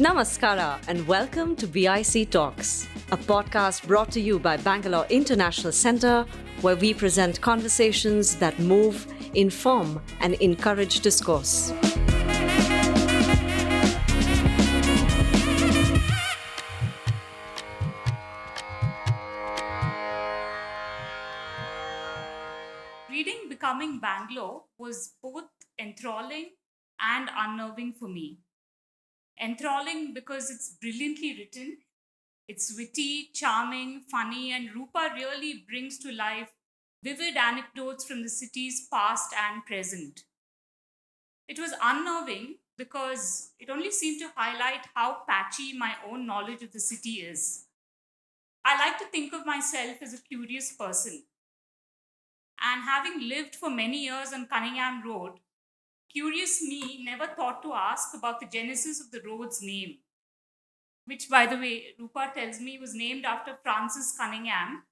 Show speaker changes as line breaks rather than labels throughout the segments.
Namaskara and welcome to BIC Talks, a podcast brought to you by Bangalore International Centre, where we present conversations that move, inform, and encourage discourse.
Reading Becoming Bangalore was both enthralling and unnerving for me. Enthralling because it's brilliantly written, it's witty, charming, funny, and Rupa really brings to life vivid anecdotes from the city's past and present. It was unnerving because it only seemed to highlight how patchy my own knowledge of the city is. I like to think of myself as a curious person. And having lived for many years on Cunningham Road, curious me never thought to ask about the genesis of the road's name, which, by the way, Rupa tells me was named after Francis Cunningham,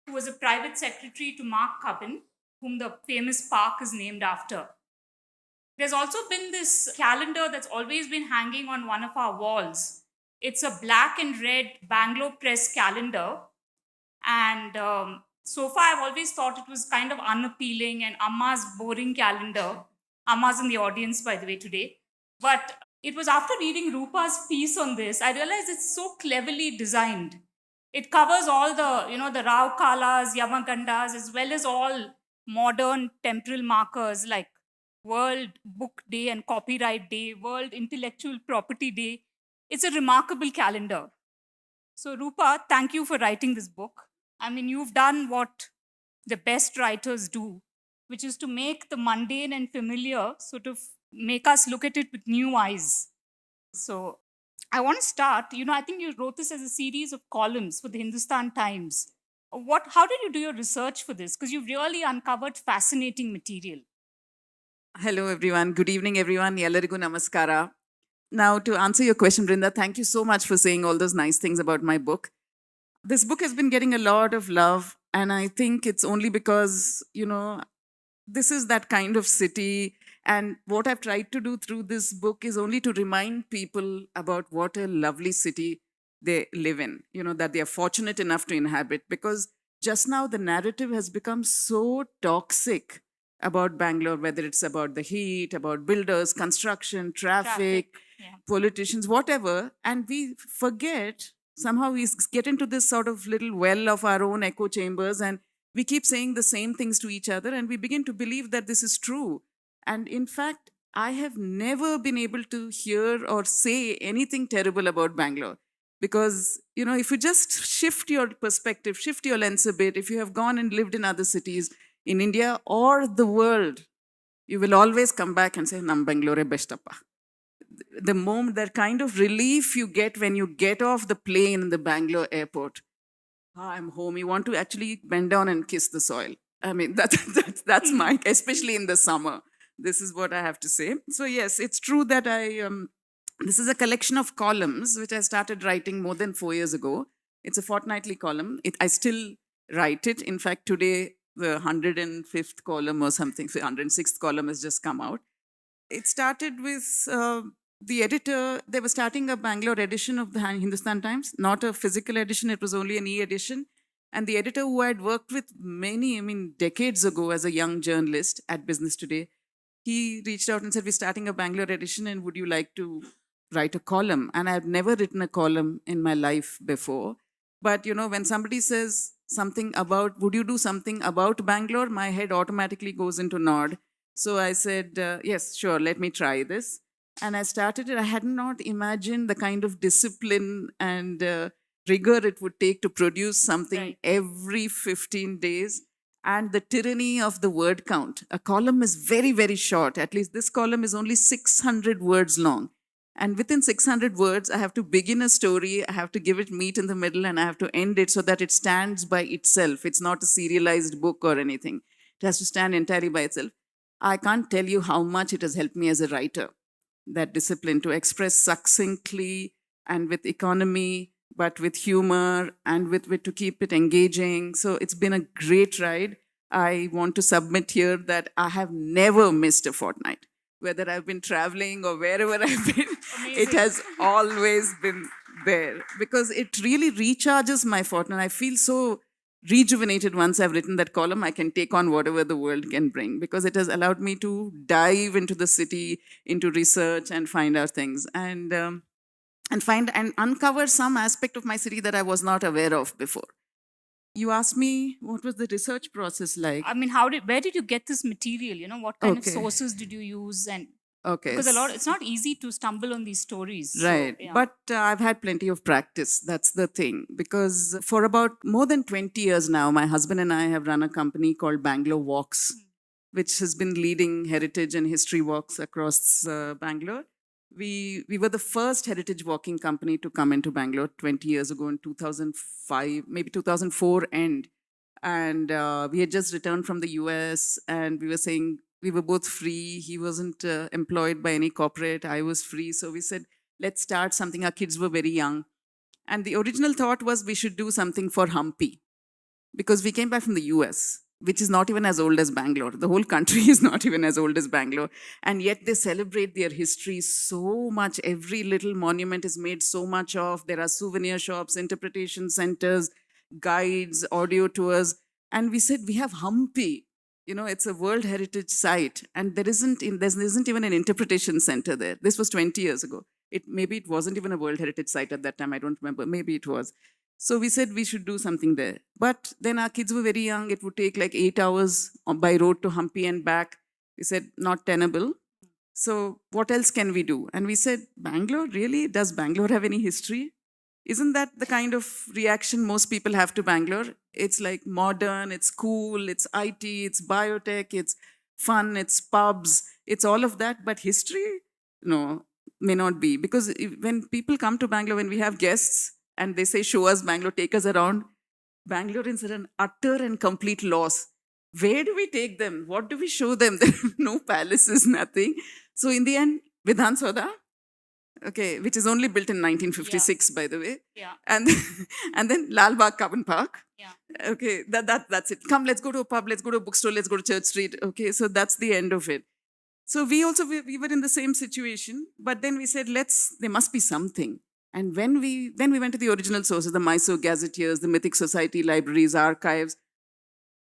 who was a private secretary to Mark Cubbon, whom the famous park is named after. There's also been this calendar that's always been hanging on one of our walls. It's a black and red Bangalore Press calendar. And so far, I've always thought it was kind of unappealing and Amma's boring calendar. Amma's in the audience, by the way, today. But it was after reading Rupa's piece on this, I realized it's so cleverly designed. It covers all the Rao Kalas, Yamagandas, as well as all modern temporal markers like World Book Day and Copyright Day, World Intellectual Property Day. It's a remarkable calendar. So, Rupa, thank you for writing this book. I mean, you've done what the best writers do, which is to make the mundane and familiar sort of make us look at it with new eyes. So, I want to start. I think you wrote this as a series of columns for the Hindustan Times. How did you do your research for this? Because you've really uncovered fascinating material.
Hello, everyone. Good evening, everyone. Yellarigu namaskara. Now, to answer your question, Brinda, thank you so much for saying all those nice things about my book. This book has been getting a lot of love, and I think it's only because, this is that kind of city. And what I've tried to do through this book is only to remind people about what a lovely city they live in, that they are fortunate enough to inhabit. Because just now the narrative has become so toxic about Bangalore, whether it's about the heat, about builders, construction, traffic,
Yeah.
politicians, whatever. And we forget, somehow we get into this sort of little well of our own echo chambers, and we keep saying the same things to each other, and we begin to believe that this is true. And in fact, I have never been able to hear or say anything terrible about Bangalore. Because, if you just shift your perspective, shift your lens a bit, if you have gone and lived in other cities in India or the world, you will always come back and say, Nam Bangalore bestappa. The moment, that kind of relief you get when you get off the plane in the Bangalore airport, I'm home. You want to actually bend down and kiss the soil. I mean, that's my, especially in the summer. This is what I have to say. So yes, it's true that this is a collection of columns which I started writing more than 4 years ago. It's a fortnightly column. I still write it. In fact, today the 105th column or something, the 106th column has just come out. It started with the editor. They were starting a Bangalore edition of the Hindustan Times, not a physical edition. It was only an e-edition. And the editor, who I had worked with decades ago as a young journalist at Business Today, he reached out and said, we're starting a Bangalore edition, and would you like to write a column? And I've never written a column in my life before. But, when somebody says something about, would you do something about Bangalore? My head automatically goes into nod. So I said, yes, sure, let me try this. And I started it. I had not imagined the kind of discipline and rigor it would take to produce something every 15 days. And the tyranny of the word count. A column is very, very short. At least this column is only 600 words long. And within 600 words, I have to begin a story, I have to give it meat in the middle, and I have to end it so that it stands by itself. It's not a serialized book or anything. It has to stand entirely by itself. I can't tell you how much it has helped me as a writer, that discipline to express succinctly and with economy, but with humor and with to keep it engaging. So it's been a great ride. I want to submit here that I have never missed a fortnight. whether I've been traveling or wherever I've been, it
Amazing.
has always been there because it really recharges my fortune. I feel so rejuvenated once I've written that column. I can take on whatever the world can bring because it has allowed me to dive into the city, into research, and find out things and find and uncover some aspect of my city that I was not aware of before. You asked me what was the research process like.
I mean, where did you get this material? You know, what kind of
Okay.
sources did you use? And
Okay.
because it's not easy to stumble on these stories. So,
Right.
yeah.
But I've had plenty of practice. That's the thing. Because for about more than 20 years now, my husband and I have run a company called Bangalore Walks, which has been leading heritage and history walks across Bangalore. We were the first heritage walking company to come into Bangalore 20 years ago in 2005, maybe 2004 end. And we had just returned from the US and we were saying, we were both free. He wasn't employed by any corporate. I was free. So we said, let's start something. Our kids were very young. And the original thought was we should do something for Hampi because we came back from the US, which is not even as old as Bangalore. The whole country is not even as old as Bangalore. And yet they celebrate their history so much. Every little monument is made so much of. There are souvenir shops, interpretation centers, guides, audio tours. And we said, we have Hampi. You know, it's a World Heritage Site, and there isn't even an interpretation center there. This was 20 years ago. Maybe it wasn't even a World Heritage Site at that time. I don't remember. Maybe it was. So we said we should do something there. But then our kids were very young. It would take like 8 hours by road to Hampi and back. We said, not tenable. So what else can we do? And we said, Bangalore, really? Does Bangalore have any history? Isn't that the kind of reaction most people have to Bangalore? It's like modern, it's cool, it's IT, it's biotech, it's fun, it's pubs, it's all of that. But history, no, may not be. Because when people come to Bangalore, when we have guests and they say, show us Bangalore, take us around, Bangaloreans are an utter and complete loss. Where do we take them? What do we show them? There are no palaces, nothing. So in the end, Vidhan Soda, okay, which is only built in 1956, by the way.
Yeah.
And and then Lal Bagh Carbon Park.
Yeah.
Okay, that's it. Come, let's go to a pub, let's go to a bookstore, let's go to Church Street. Okay, so that's the end of it. So we were in the same situation, but then we said, there must be something. And when we went to the original sources, the Mysore Gazetteers, the Mythic Society libraries, archives,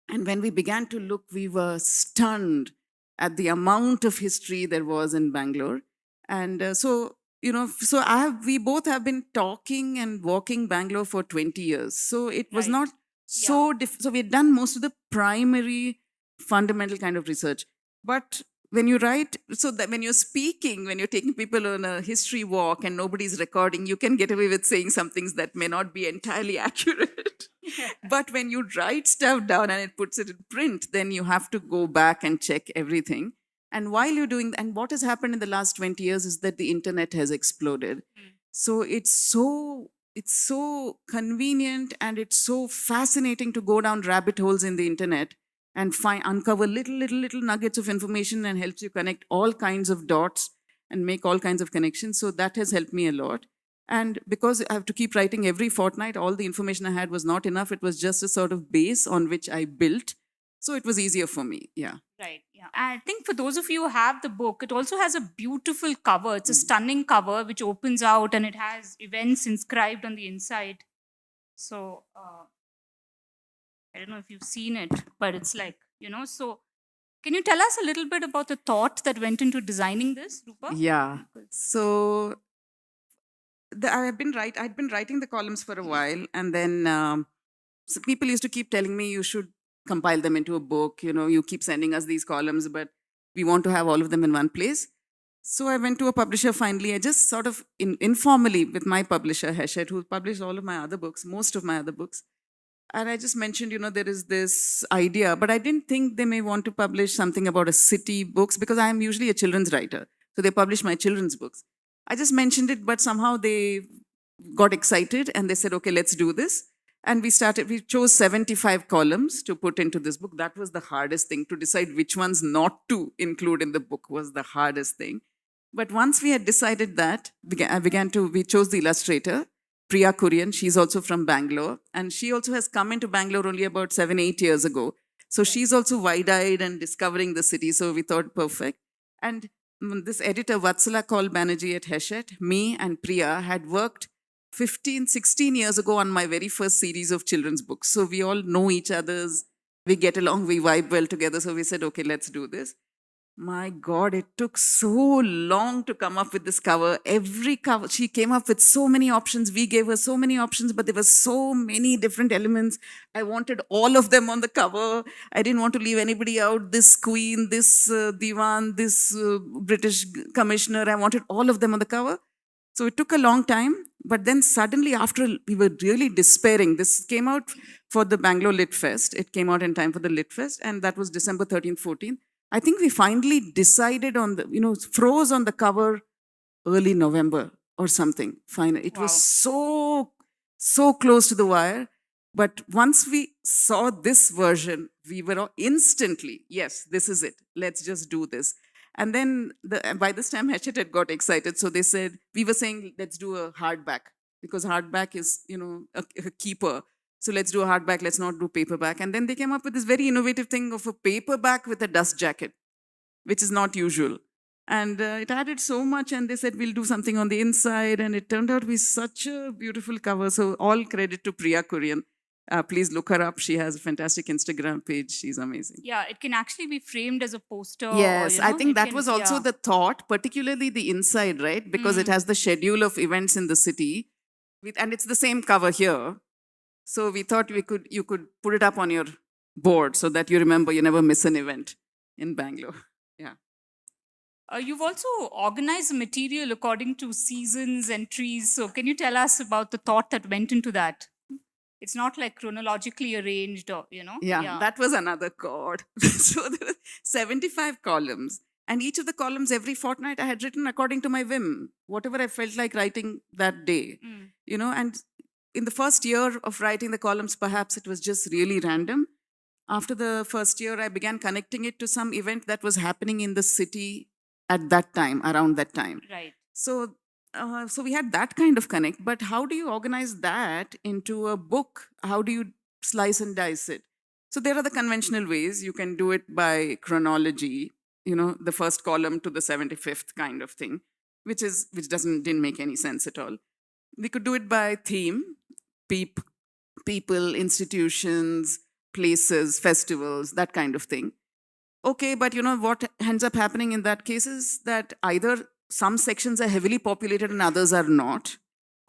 and when we began to look, we were stunned at the amount of history there was in Bangalore. And so we both have been talking and walking Bangalore for 20 years. So it was
Right.
not so so we had done most of the primary fundamental kind of research. But when you write, so that when you're speaking, when you're taking people on a history walk and nobody's recording, you can get away with saying some things that may not be entirely accurate. But when you write stuff down and it puts it in print, then you have to go back and check everything. And while you're doing, and what has happened in the last 20 years is that the internet has exploded. So it's so convenient and it's so fascinating to go down rabbit holes in the internet and uncover little nuggets of information and helps you connect all kinds of dots and make all kinds of connections. So that has helped me a lot. And because I have to keep writing every fortnight, all the information I had was not enough. It was just a sort of base on which I built. So it was easier for me. Yeah.
Right. Yeah. I think for those of you who have the book, it also has a beautiful cover. It's a stunning cover which opens out and it has events inscribed on the inside. So I don't know if you've seen it, but it's like, so can you tell us a little bit about the thought that went into designing this, Rupa?
Yeah. So I'd been writing the columns for a while, and then so people used to keep telling me you should compile them into a book. You keep sending us these columns, but we want to have all of them in one place. So I went to a publisher finally. I just sort of informally with my publisher, Hachette, who published all of my other books, most of my other books. And I just mentioned, there is this idea, but I didn't think they may want to publish something about a city books because I am usually a children's writer. So they publish my children's books. I just mentioned it, but somehow they got excited and they said, okay, let's do this. And we chose 75 columns to put into this book. That was the hardest thing. To decide which ones not to include in the book was the hardest thing. But once we had decided that, we chose the illustrator, Priya Kurian. She's also from Bangalore. And she also has come into Bangalore only about 7-8 years ago. So she's also wide-eyed and discovering the city. So we thought, perfect. And this editor, Vatsala Kaul Banerjee at Hachette, me and Priya had worked 15, 16 years ago on my very first series of children's books. So we all know each other's, we get along, we vibe well together. So we said, okay, let's do this. My God, it took so long to come up with this cover. Every cover, she came up with so many options. We gave her so many options, but there were so many different elements. I wanted all of them on the cover. I didn't want to leave anybody out. This queen, this divan, this British commissioner, I wanted all of them on the cover. So it took a long time, but then suddenly after we were really despairing, this came out for the Bangalore Lit Fest. It came out in time for the Lit Fest, and that was December 13th, 14th. I think we finally decided on froze on the cover early November or something. Finally, it was so close to the wire. But once we saw this version, we were instantly, yes, this is it. Let's just do this. And then by this time, Hachette had got excited. So they said, we were saying, let's do a hardback because hardback is, a keeper. So let's do a hardback, let's not do paperback. And then they came up with this very innovative thing of a paperback with a dust jacket, which is not usual. And it added so much, and they said, we'll do something on the inside. And it turned out to be such a beautiful cover. So all credit to Priya Kurian. Please look her up. She has a fantastic Instagram page. She's amazing.
Yeah, it can actually be framed as a poster.
Yes,
or,
I think that was also the thought, particularly the inside, right? Because it has the schedule of events in the city. And it's the same cover here. So we thought you could put it up on your board so that you remember you never miss an event in Bangalore. Yeah.
You've also organized the material according to seasons and trees. So can you tell us about the thought that went into that? It's not like chronologically arranged or,
Yeah, that was another chord. So there were 75 columns. And each of the columns every fortnight I had written according to my whim, whatever I felt like writing that day. And in the first year of writing the columns, perhaps it was just really random. After the first year, I began connecting it to some event that was happening in the city at that time, around that time.
Right.
So we had that kind of connect. But how do you organize that into a book? How do you slice and dice it? So there are the conventional ways. You can do it by chronology, the first column to the 75th kind of thing, which didn't make any sense at all. We could do it by theme, people, institutions, places, festivals, that kind of thing. Okay, but what ends up happening in that case is that either some sections are heavily populated and others are not,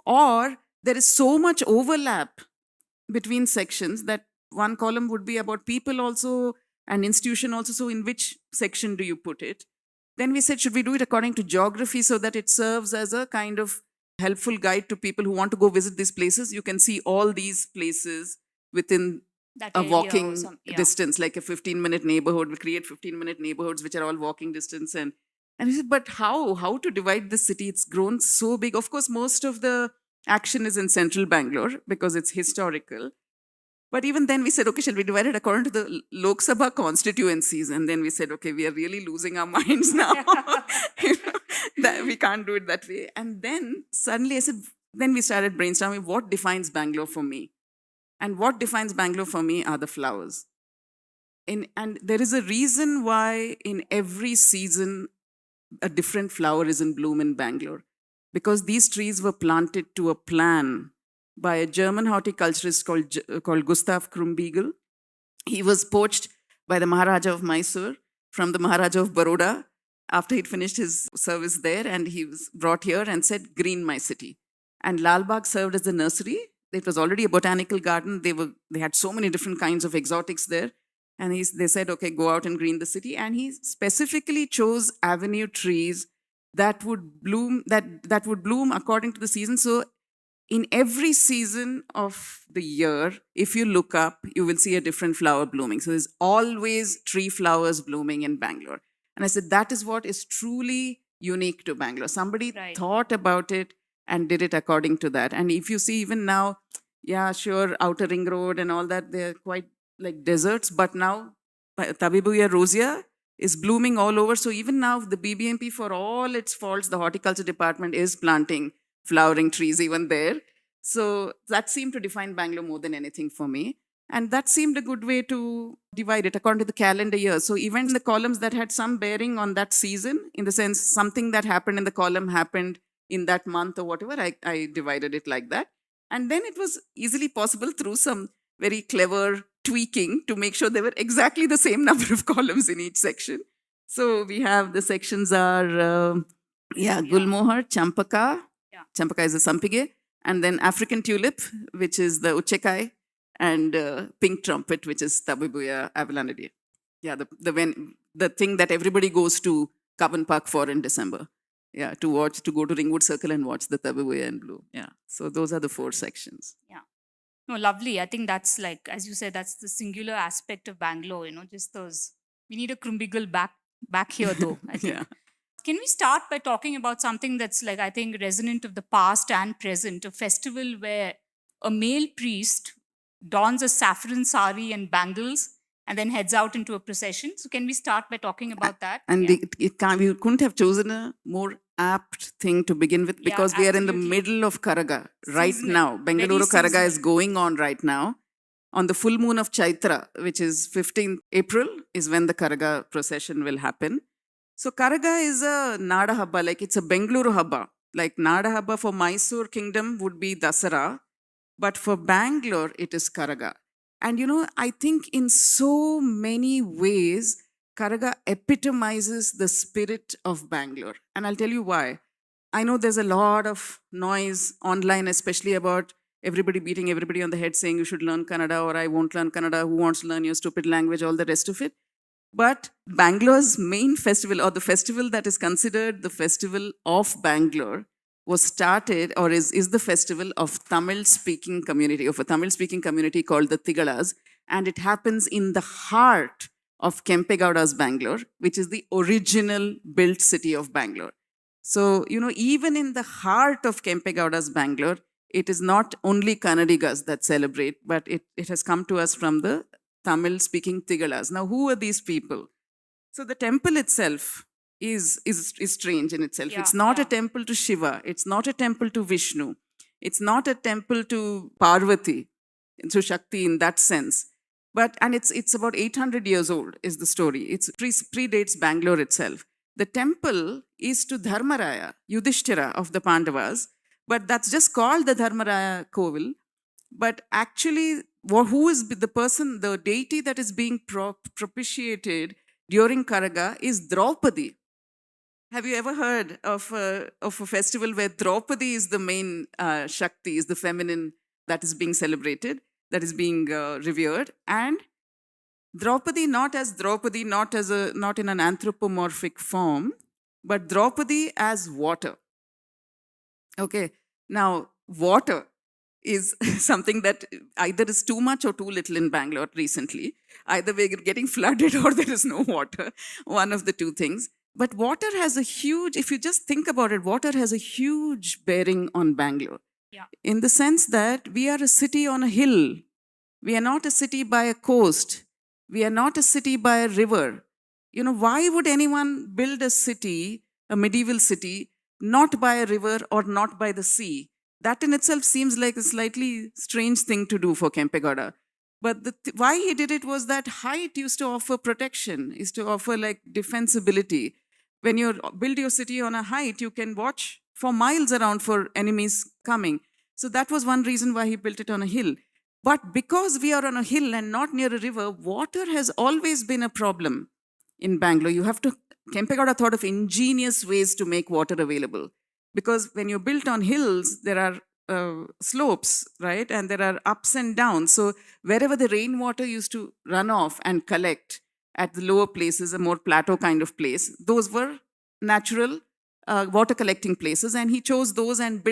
or there is so much overlap between sections that one column would be about people also and institution also. So in which section do you put it? Then we said, should we do it according to geography so that it serves as a kind of helpful guide to people who want to go visit these places? You can see all these places within a walking distance, like a 15-minute neighborhood. We create 15-minute neighborhoods which are all walking distance. And we said, but how to divide the city? It's grown so big. Of course, most of the action is in central Bangalore because it's historical. But even then we said, okay, shall we divide it according to the Lok Sabha constituencies? And then we said, okay, we are really losing our minds now. That we can't do it that way. And then suddenly then we started brainstorming what defines Bangalore for me. And what defines Bangalore for me are the flowers. And there is a reason why in every season a different flower is in bloom in Bangalore. Because these trees were planted to a plan by a German horticulturist called Gustav Krumbiegel. He was poached by the Maharaja of Mysore from the Maharaja of Baroda after he'd finished his service there, and he was brought here and said, green my city. And Lal Bagh served as the nursery. It was already a botanical garden. They had so many different kinds of exotics there. And they said, okay, go out and green the city. And he specifically chose avenue trees that would bloom according to the season. So in every season of the year, if you look up, you will see a different flower blooming. So there's always tree flowers blooming in Bangalore. And I said, that is what is truly unique to Bangalore. Somebody thought about it and did it according to that. And if you see even now, yeah, sure, Outer Ring Road and all that, they're quite like deserts. But now, Tabibuya rosea is blooming all over. So even now, the BBMP, for all its faults, the horticulture department is planting flowering trees even there. So that seemed to define Bangalore more than anything for me. And that seemed a good way to divide it according to the calendar year. So events in the columns that had some bearing on that season, in the sense something that happened in the column happened in that month or whatever, I divided it like that. And then it was easily possible through some very clever tweaking to make sure there were exactly the same number of columns in each section. So we have the sections are, Gulmohar, Champaka.
Yeah.
Champaka is a Sampige. And then African tulip, which is the Uchekai, and pink trumpet, which is Tabibuya Avalanadia. Yeah, the thing that everybody goes to Kaban Park for in December. Yeah, to go to Ringwood Circle and watch the Tabibuya in blue. Yeah, so those are the 4 sections.
Yeah. No, lovely. I think that's like, as you said, that's the singular aspect of Bangalore, just those. We need a Krumbigal back here, though, I think.
Yeah.
Can we start by talking about something that's like, I think, resonant of the past and present, a festival where a male priest dons a saffron sari and bangles and then heads out into a procession? So can we start by talking about that?
And
Yeah.
we couldn't have chosen a more apt thing to begin with,
Yeah,
because we are in the
absolutely.
middle of Karaga right
Seasonal,
now.
very
Bengaluru Karaga is
seasonal.
going on right now. On the full moon of Chaitra, which is 15th April, is when the Karaga procession will happen. So Karaga is a Nada Habba, like it's a Bengaluru Habba. Like Nada Habba for Mysore Kingdom would be Dasara, but for Bangalore, it is Karaga. And I think in so many ways, Karaga epitomizes the spirit of Bangalore. And I'll tell you why. I know there's a lot of noise online, especially about everybody beating everybody on the head saying you should learn Kannada or I won't learn Kannada, who wants to learn your stupid language, all the rest of it. But Bangalore's main festival, or the festival that is considered the festival of Bangalore, was started or is the festival of Tamil-speaking community, of a Tamil-speaking community called the Tigalas. And it happens in the heart of Kempegowda's Bangalore, which is the original built city of Bangalore. So, even in the heart of Kempegowda's Bangalore, it is not only Kannadigas that celebrate, but it has come to us from the Tamil-speaking Tigalas. Now, who are these people? So the temple itself is strange in itself.
Yeah,
it's not
yeah.
a temple to Shiva. It's not a temple to Vishnu. It's not a temple to Parvati, to Shakti in that sense. And it's about 800 years old is the story. It predates Bangalore itself. The temple is to Dharmaraya, Yudhishthira of the Pandavas, but that's just called the Dharmaraya Kovil. But actually, who is the person, the deity that is being propitiated during Karaga is Draupadi. Have you ever heard of a festival where Draupadi is the main Shakti, is the feminine that is being celebrated, that is being revered? And Draupadi not in an anthropomorphic form, but Draupadi as water. Okay, now water is something that either is too much or too little in Bangalore recently. Either we're getting flooded or there is no water, one of the two things. But water has a huge, if you just think about it, water has a huge bearing on Bangalore.
Yeah.
In the sense that we are a city on a hill. We are not a city by a coast. We are not a city by a river. Why would anyone build a city, a medieval city, not by a river or not by the sea? That in itself seems like a slightly strange thing to do for Kempegowda. But why he did it was that height used to offer protection, is to offer like defensibility. When you build your city on a height, you can watch for miles around for enemies coming. So that was one reason why he built it on a hill. But because we are on a hill and not near a river, water has always been a problem in Bangalore. Kempegowda thought of ingenious ways to make water available. Because when you're built on hills, there are slopes, right? And there are ups and downs. So wherever the rainwater used to run off and collect at the lower places, a more plateau kind of place, those were natural water collecting places. And he chose those and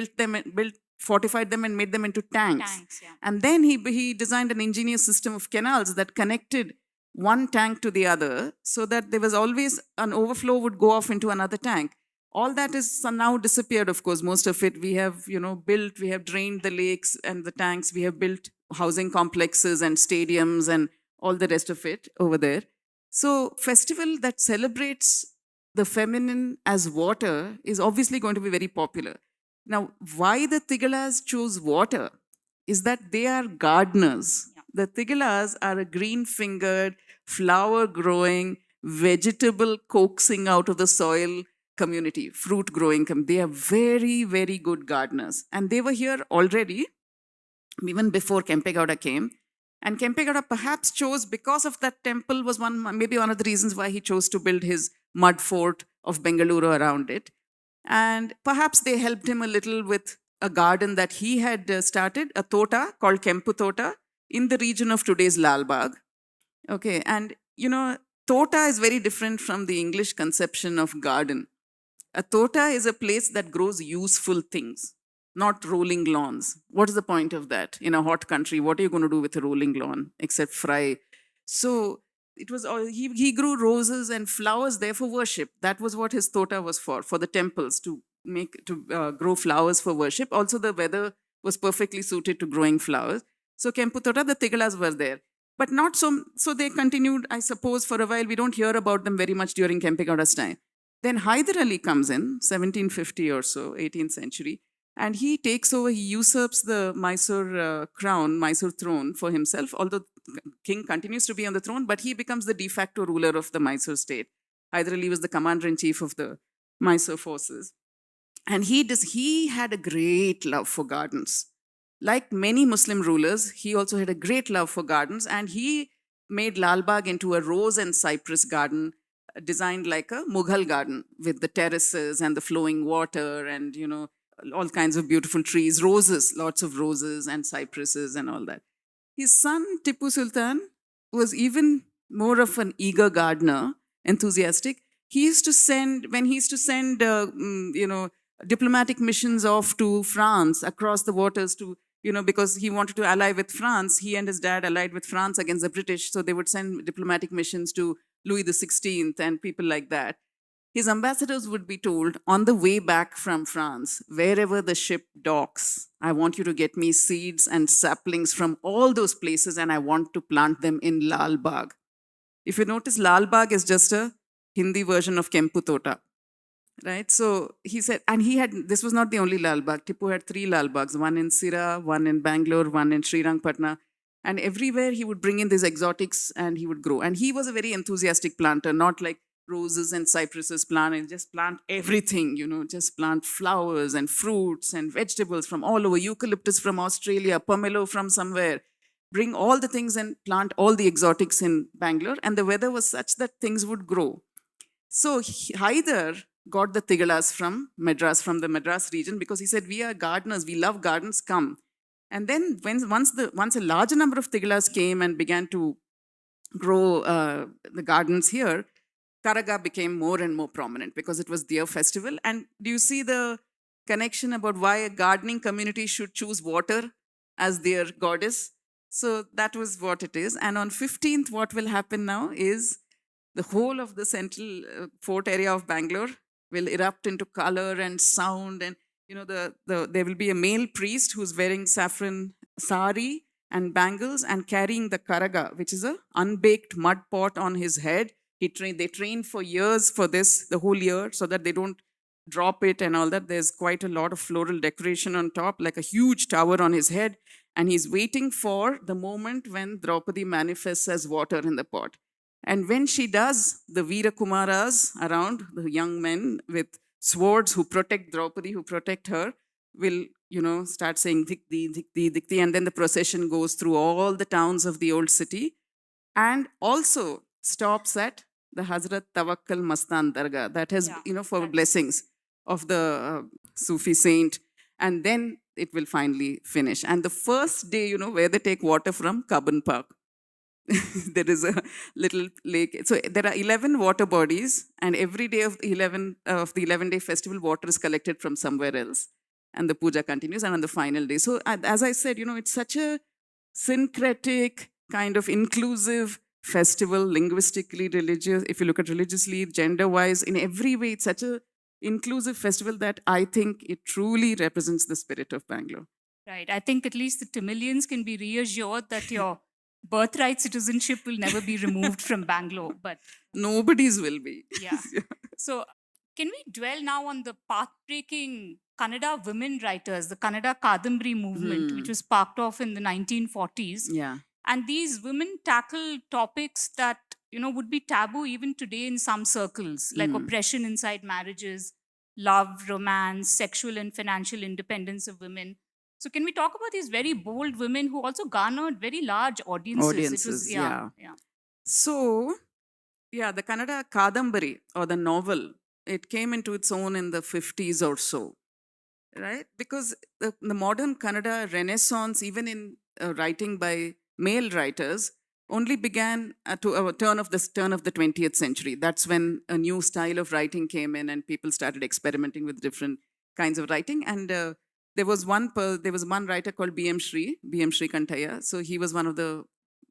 fortified them and made them into tanks.
Yeah.
And then he designed an ingenious system of canals that connected one tank to the other so that there was always an overflow would go off into another tank. All that is now disappeared, of course. Most of it we have, built, we have drained the lakes and the tanks, we have built housing complexes and stadiums and all the rest of it over there. So festival that celebrates the feminine as water is obviously going to be very popular. Now, why the Tigalas chose water is that they are gardeners.
Yeah.
The Tigalas are a green-fingered, flower-growing, vegetable coaxing out of the soil community, fruit growing. They are very, very good gardeners. And they were here already, even before Kempegowda came. And Kempegowda perhaps chose, because of that temple, was maybe one of the reasons why he chose to build his mud fort of Bengaluru around it. And perhaps they helped him a little with a garden that he had started, a tota called Kempu Tota, in the region of today's Lalbagh. Okay, and tota is very different from the English conception of garden. A tota is a place that grows useful things, not rolling lawns. What is the point of that in a hot country? What are you going to do with a rolling lawn except fry? So it was all, he grew roses and flowers there for worship. That was what his tota was for the temples, to grow flowers for worship. Also, the weather was perfectly suited to growing flowers. So Kempu Tota, the Tigalas were there. But not so they continued, I suppose, for a while. We don't hear about them very much during Kempegowda's time. Then Hyder Ali comes in, 1750 or so, 18th century, and he takes over, he usurps the Mysore Mysore throne for himself, although the king continues to be on the throne, but he becomes the de facto ruler of the Mysore state. Hyder Ali was the commander-in-chief of the Mysore forces. And he had a great love for gardens. Like many Muslim rulers, he also had a great love for gardens, and he made Lalbagh into a rose and cypress garden designed like a Mughal garden with the terraces and the flowing water and, all kinds of beautiful trees, roses, lots of roses and cypresses and all that. His son, Tipu Sultan, was even more of an eager gardener, enthusiastic. He used to send, diplomatic missions off to France, across the waters to, because he wanted to ally with France. He and his dad allied with France against the British. So they would send diplomatic missions to Louis XVI and people like that. His ambassadors would be told on the way back from France, wherever the ship docks, I want you to get me seeds and saplings from all those places, and I want to plant them in Lalbagh. If you notice, Lalbagh is just a Hindi version of Kempu Tota. Right? So he said, and this was not the only Lalbagh. Tipu had 3 Lalbaghs, one in Sira, one in Bangalore, one in Srirangpatna. And everywhere he would bring in these exotics and he would grow. And he was a very enthusiastic planter, not like roses and cypresses and just plant everything, just plant flowers and fruits and vegetables from all over, eucalyptus from Australia, pomelo from somewhere. Bring all the things and plant all the exotics in Bangalore. And the weather was such that things would grow. So Hyder got the Tigalas from Madras, from the Madras region, because he said, we are gardeners, we love gardens, come. And then once a larger number of Tigalas came and began to grow the gardens here, Karaga became more and more prominent because it was their festival. And do you see the connection about why a gardening community should choose water as their goddess? So that was what it is. And on 15th, what will happen now is the whole of the central fort area of Bangalore will erupt into color and sound. And, there will be a male priest who's wearing saffron sari and bangles and carrying the karaga, which is a unbaked mud pot on his head. They train for years for this, the whole year, so that they don't drop it and all that. There's quite a lot of floral decoration on top, like a huge tower on his head. And he's waiting for the moment when Draupadi manifests as water in the pot. And when she does, the Veera Kumaras around, the young men with swords who protect Draupadi, who protect her, will, start saying Dikti, Dikti, Dikti. And then the procession goes through all the towns of the old city and also stops at the Hazrat Tawakkal Mastan Dargah. That has, for blessings of the Sufi saint. And then it will finally finish. And the first day, where they take water from, Kaban Park. There is a little lake. So there are 11 water bodies, and every day of the 11-day festival, water is collected from somewhere else, and the puja continues. And on the final day, so as I said, it's such a syncretic kind of inclusive festival, linguistically, religious. If you look at religiously, gender-wise, in every way, it's such a inclusive festival that I think it truly represents the spirit of Bangalore.
Right. I think at least the Tamilians can be reassured that your birthright citizenship will never be removed from Bangalore, but
nobody's will be.
Yeah. So can we dwell now on the path-breaking Kannada women writers, the Kannada Kadambari movement, which was sparked off in the 1940s?
Yeah.
And these women tackle topics that, would be taboo even today in some circles, like oppression inside marriages, love, romance, sexual and financial independence of women. So can we talk about these very bold women who also garnered very large audiences? It was,
Audiences, yeah.
yeah.
So, yeah, the Kannada Kadambari or the novel, it came into its own in the 50s or so, right? Because the modern Kannada renaissance, even in writing by male writers, only began to a turn of the 20th century. That's when a new style of writing came in, and people started experimenting with different kinds of writing. And there was one writer called B.M. Sri Kantaya. So he was one of the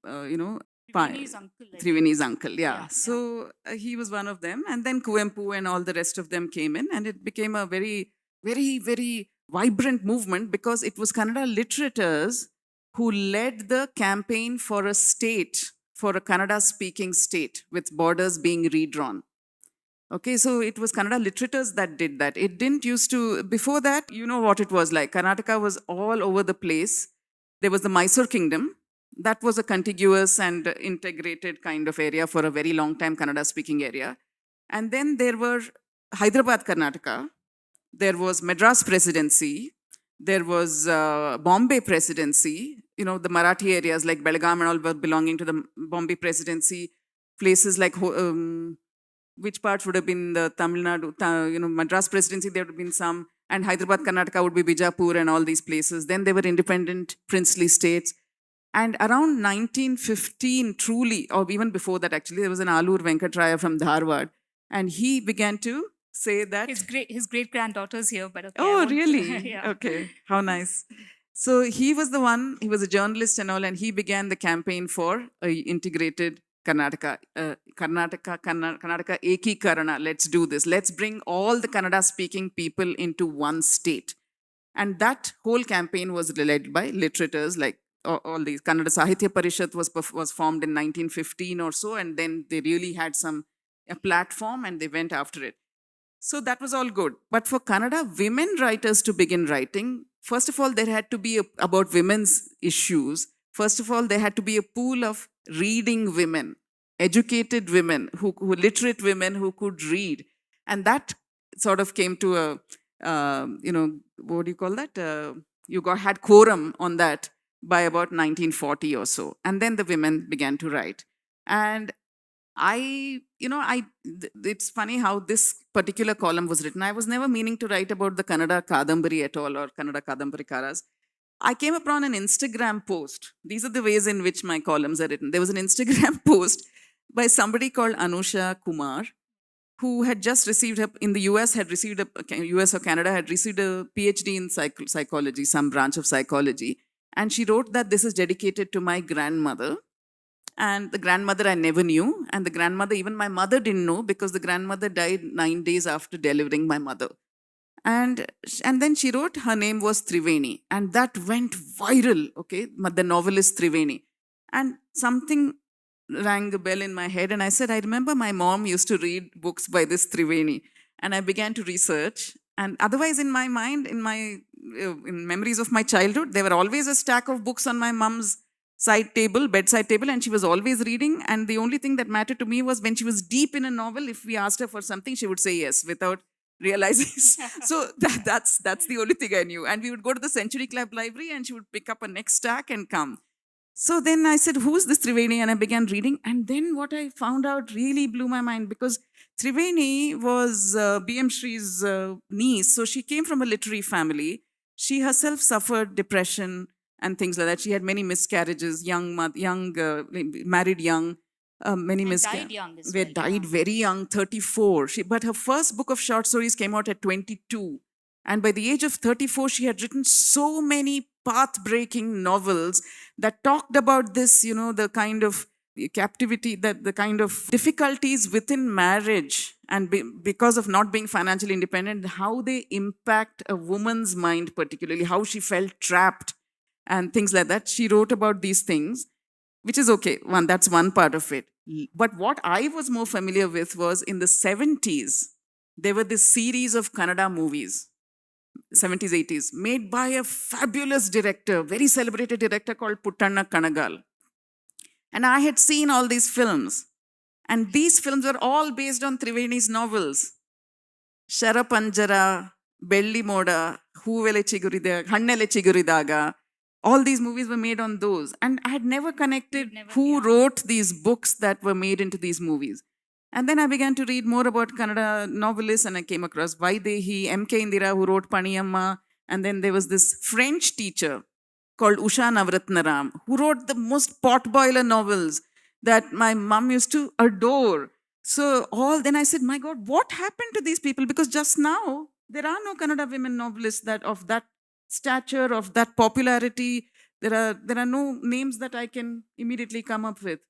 Triveni's uncle. I think.
Triveni's uncle, yeah.
Yeah.
So he was one of them. And then Kuvempu and all the rest of them came in, and it became a very, very, very vibrant movement because it was Kannada literators who led the campaign for a state, for a Kannada speaking state with borders being redrawn. Okay, so it was Kannada literators that did that. It didn't used to, before that, you know what it was like. Karnataka was all over the place. There was the Mysore kingdom. That was a contiguous and integrated kind of area for a very long time, Kannada speaking area. And then there were Hyderabad, Karnataka. There was Madras presidency. There was Bombay presidency. You know, the Marathi areas like Belgaum and all were belonging to the Bombay presidency. Places like which parts would have been the Tamil Nadu, Madras presidency, there would have been some, and Hyderabad, Karnataka would be Bijapur and all these places. Then they were independent princely states. And around 1915, truly, or even before that actually, there was an Alur Venkatraya from Dharwad. And he began to say that...
His great-granddaughter's here, but okay.
Oh, really?
Yeah.
Okay, how nice. So he was the one, he was a journalist and all, and he began the campaign for a integrated Karnataka Eki Karana. Let's do this. Let's bring all the Kannada speaking people into one state. And that whole campaign was led by literators like all these. Kannada Sahitya Parishad was formed in 1915 or so, and then they really had a platform and they went after it. So that was all good. But for Kannada women writers to begin writing, first of all, there had to be about women's issues. First of all, there had to be a pool of reading women, educated women, who literate women who could read. And that sort of came to a, what do you call that? Had quorum on that by about 1940 or so. And then the women began to write. And it's funny how this particular column was written. I was never meaning to write about the Kannada Kadambari at all or Kannada Kadambarikaras. I came upon an Instagram post. These are the ways in which my columns are written. There was an Instagram post by somebody called Anusha Kumar, who had just received, in the US, US or Canada, had received a PhD in psychology, some branch of psychology. And she wrote that this is dedicated to my grandmother. And the grandmother I never knew. And the grandmother, even my mother didn't know because the grandmother died 9 days after delivering my mother. And then she wrote, her name was Triveni. And that went viral, okay? The novelist Triveni. And something rang a bell in my head. And I said, I remember my mom used to read books by this Triveni. And I began to research. And otherwise, in my mind, in memories of my childhood, there were always a stack of books on my mom's bedside table, and she was always reading. And the only thing that mattered to me was when she was deep in a novel, if we asked her for something, she would say yes without realizing. So that's the only thing I knew. And we would go to the Century Club library and she would pick up a next stack and come. So then I said, who's this Triveni? And I began reading. And then what I found out really blew my mind, because Triveni was B.M. Shree's niece. So she came from a literary family. She herself suffered depression and things like that. She had many miscarriages, married young, many miscarriages.
Died young as well.
Died very young, 34. But her first book of short stories came out at 22. And by the age of 34, she had written so many path-breaking novels that talked about this, the kind of captivity, the kind of difficulties within marriage and because of not being financially independent, how they impact a woman's mind particularly, how she felt trapped and things like that. She wrote about these things, which is okay. That's one part of it. But what I was more familiar with was in the 70s, there were this series of Kannada movies, 70s, 80s, made by a fabulous director, very celebrated director called Puttanna Kanagal. And I had seen all these films. And these films were all based on Triveni's novels. Sharapanjara, Belli Moda, Hoovele Chigurida, Hannele Chiguridaga. All these movies were made on those. And I had never connected who wrote these books that were made into these movies. And then I began to read more about Kannada novelists, and I came across Vaidehi, M.K. Indira, who wrote Paniyamma. And then there was this French teacher called Usha Navratnaram, who wrote the most potboiler novels that my mom used to adore. So then I said, my God, what happened to these people? Because just now, there are no Kannada women novelists that of that stature, of that popularity. There are no names that I can immediately come up with.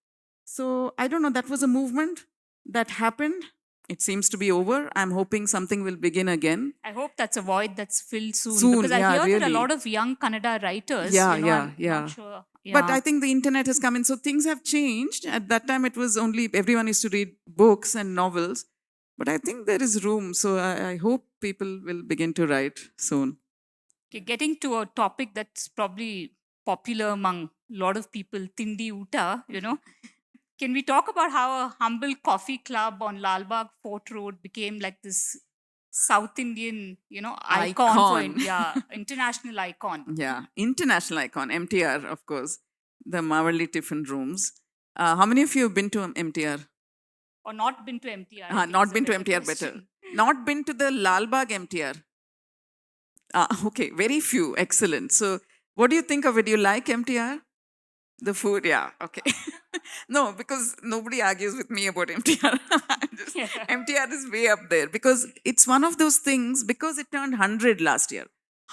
So I don't know, that was a movement that happened. It seems to be over. I'm hoping something will begin again.
I hope that's a void that's filled soon.
Soon,
because I
yeah,
hear that a
really.
lot of young Kannada writers.
Yeah,
I'm not sure.
But
Yeah.
I think the internet has come in, so things have changed. At that time, it was only everyone used to read books and novels. But I think there is room. So I hope people will begin to write soon.
Okay, getting to a topic that's probably popular among a lot of people, Tindi Uta, Can we talk about how a humble coffee club on Lalbagh Fort Road became like this South Indian, icon
Icon.
for international icon?
Yeah, international icon, MTR, of course, the Mawarli Tiffin Rooms. How many of you have been to MTR?
Or not been to MTR? I think
Not
is a
been to
better
MTR,
question.
better. Not been to the Lalbagh MTR? Okay, very few. Excellent. So, what do you think of it? Do you like MTR? The food, yeah, okay. No, because nobody argues with me about MTR. MTR is way up there because it's one of those things, because it turned 100 last year.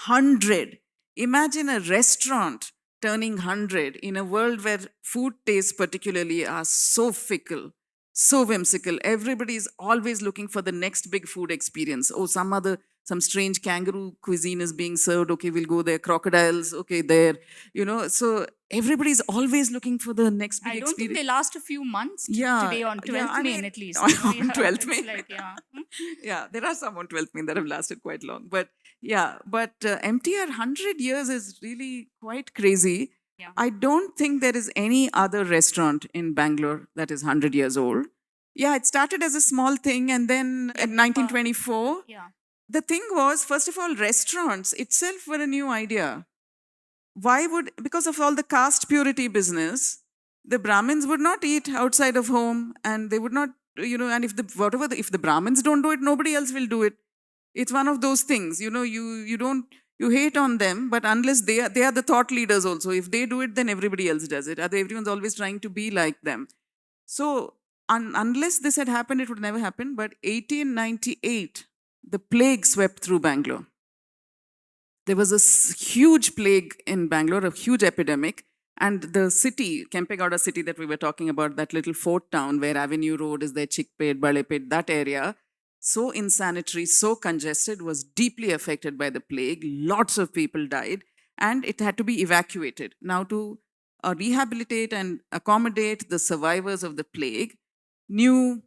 100. Imagine a restaurant turning 100 in a world where food tastes particularly are so fickle, so whimsical. Everybody is always looking for the next big food experience. Oh, some strange kangaroo cuisine is being served. Okay, we'll go there. Crocodiles, okay, there. So everybody's always looking for the next big
I don't think
experience.
they last a few months
Yeah,
today on 12th
yeah, I
May
mean,
at least.
on
Yeah,
12th
it's
May.
like, yeah.
Yeah, there are some on 12th May that have lasted quite long. But MTR 100 years is really quite crazy.
Yeah.
I don't think there is any other restaurant in Bangalore that is 100 years old. Yeah, it started as a small thing, and then in 1924,
Yeah.
the thing was, first of all, restaurants itself were a new idea. Because of all the caste purity business, the Brahmins would not eat outside of home, and they would not, and if the Brahmins don't do it, nobody else will do it. It's one of those things, you hate on them, but unless they are the thought leaders also. If they do it, then everybody else does it. Everyone's always trying to be like them. So unless this had happened, it would never happen. But 1898, the plague swept through Bangalore. There was a huge plague in Bangalore, a huge epidemic. And the city, Kempegowda city that we were talking about, that little fort town where Avenue Road is there, Chickpet, Balepet, that area, so insanitary, so congested, was deeply affected by the plague. Lots of people died, and it had to be evacuated. Now, to rehabilitate and accommodate the survivors of the plague, new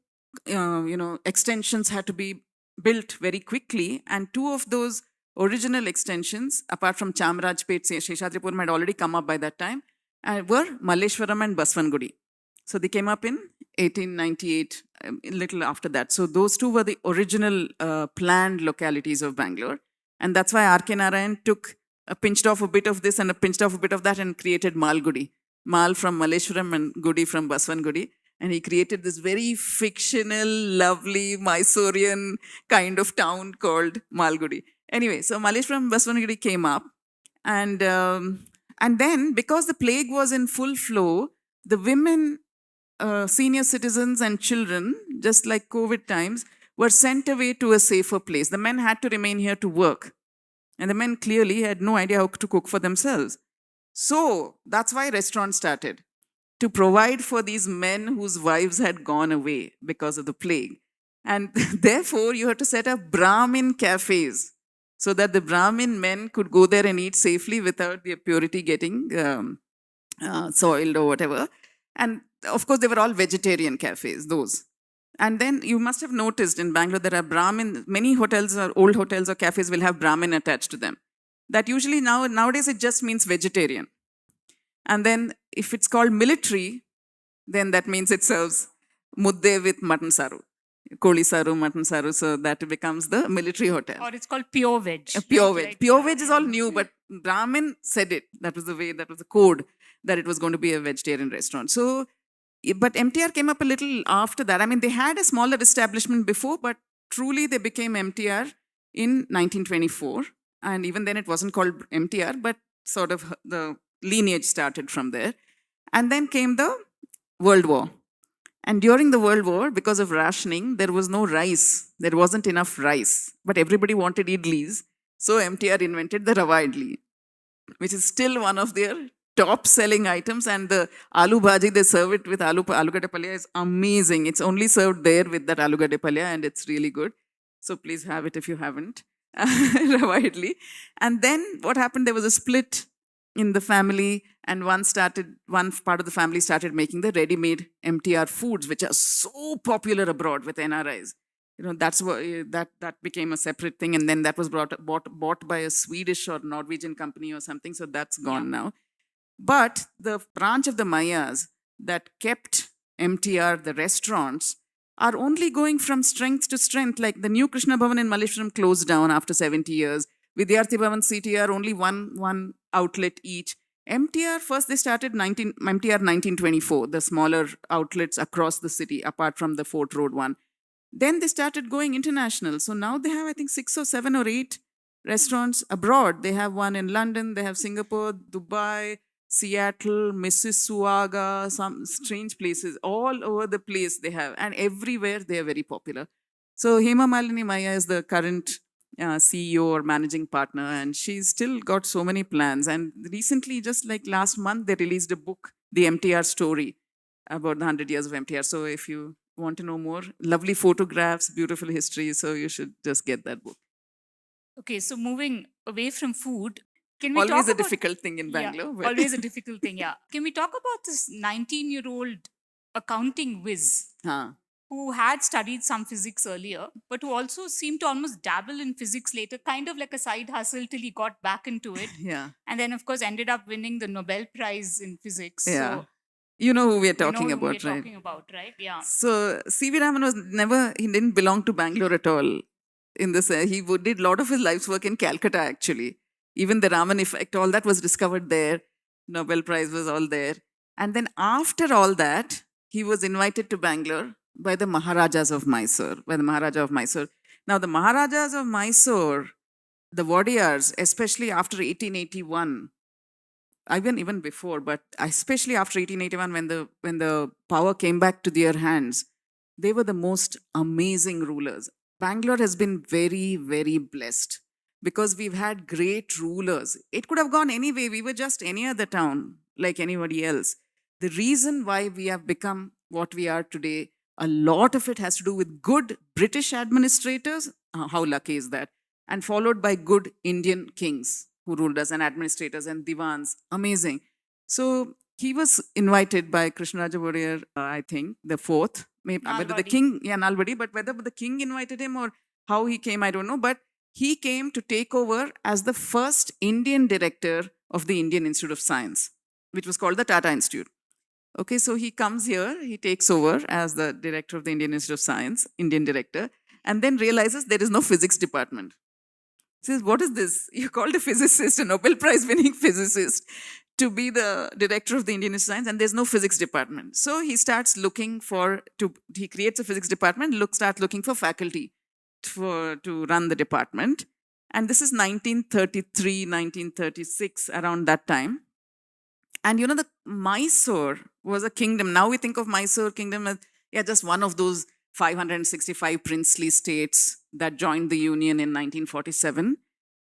extensions had to be built very quickly, and two of those original extensions, apart from Chamarajpet, Seshadripuram had already come up by that time, were Malleshwaram and Baswangudi. So they came up in 1898, a little after that. So those two were the original planned localities of Bangalore. And that's why R.K. Narayan pinched off a bit of this and pinched off a bit of that and created Malgudi. Mal from Malleshwaram and Gudi from Baswangudi. And he created this very fictional, lovely Mysorean kind of town called Malgudi. Anyway, so Malleshwaram and Baswangudi came up. And then, because the plague was in full flow, the women, senior citizens and children, just like COVID times, were sent away to a safer place. The men had to remain here to work. And the men clearly had no idea how to cook for themselves. So that's why restaurants started, to provide for these men whose wives had gone away because of the plague. And therefore, you had to set up Brahmin cafes so that the Brahmin men could go there and eat safely without their purity getting soiled or whatever. And of course, they were all vegetarian cafes, those. And then you must have noticed in Bangalore, there are Brahmin, many hotels or old hotels or cafes will have Brahmin attached to them. That usually nowadays it just means vegetarian. And then if it's called military, then that means it serves mudde with mutton saru, koli saru, mutton saru. So that becomes the military hotel.
Or it's called pure veg.
Pure
right?
veg. Pure veg is all new, but Brahmin said it. That was the way, that was the code, that it was going to be a vegetarian restaurant. So, but MTR came up a little after that. I mean, they had a smaller establishment before, but truly they became MTR in 1924. And even then it wasn't called MTR, but sort of the lineage started from there. And then came the World War. And during the World War, because of rationing, there was no rice. There wasn't enough rice. But everybody wanted idlis. So MTR invented the Rava idli, which is still one of their top selling items. And the aloo bhaji, they serve it with alugade palya, is amazing. It's only served there with that alugade palya, and it's really good. So please have it if you haven't. Rava idli. And then what happened? There was a split in the family, and one part of the family started making the ready-made MTR foods, which are so popular abroad with NRIs. You know, that's what that became a separate thing, and then that was bought by a Swedish or Norwegian company or something. So that's gone now. But the branch of the Mayas that kept MTR, the restaurants, are only going from strength to strength. Like the new Krishna Bhavan in Malleshwaram closed down after 70 years. Vidyarthi Bhavan, CTR, only one outlet each. MTR, first they started MTR 1924, the smaller outlets across the city, apart from the Fort Road one. Then they started going international. So now they have, I think, 6 or 7 or 8 restaurants abroad. They have one in London, they have Singapore, Dubai, Seattle, Mississauga, some strange places. All over the place they have. And everywhere they are very popular. So Hema Malini Maya is the current CEO or managing partner, and she's still got so many plans. And recently, just like last month, they released a book, The MTR Story, about the 100 years of MTR. So if you want to know more, lovely photographs, beautiful history, so you should just get that book.
Okay, so moving away from food, can we
Always
talk
a
about...
difficult thing in Bangalore.
Yeah, always a difficult thing, yeah. Can we talk about this 19-year-old accounting whiz who had studied some physics earlier, but who also seemed to almost dabble in physics later, kind of like a side hustle till he got back into it.
Yeah.
And then, of course, ended up winning the Nobel Prize in physics.
Yeah.
So,
you know who we are
you know
talking
who
about,
we're
right?
talking about, right? Yeah.
So C.V. Raman was never, he didn't belong to Bangalore at all. In this, he did a lot of his life's work in Calcutta, actually. Even the Raman effect, all that was discovered there. Nobel Prize was all there. And then after all that, he was invited to Bangalore by the Maharajas of Mysore, by the Maharaja of Mysore. Now, the Maharajas of Mysore, the Wadiyars, especially after 1881, even before, but especially after 1881, when the power came back to their hands, they were the most amazing rulers. Bangalore has been very, very blessed because we've had great rulers. It could have gone any way. We were just any other town like anybody else. The reason why we have become what we are today, a lot of it has to do with good British administrators. How lucky is that? And followed by good Indian kings who ruled us, and administrators and divans. Amazing. So he was invited by Krishnaraja Wadiyar, I think, the fourth. Maybe whether the king, Nalvadi, but whether the king invited him or how he came, I don't know. But he came to take over as the first Indian director of the Indian Institute of Science, which was called the Tata Institute. Okay, so he comes here, he takes over as the director of the Indian Institute of Science, Indian director, and then realizes there is no physics department. Says, what is this? You called a physicist, a Nobel Prize winning physicist, to be the director of the Indian Institute of Science, and there's no physics department. So he starts looking he creates a physics department, starts looking for faculty to run the department. And this is 1933, 1936, around that time. And you know, the Mysore was a kingdom. Now we think of Mysore kingdom as just one of those 565 princely states that joined the Union in 1947.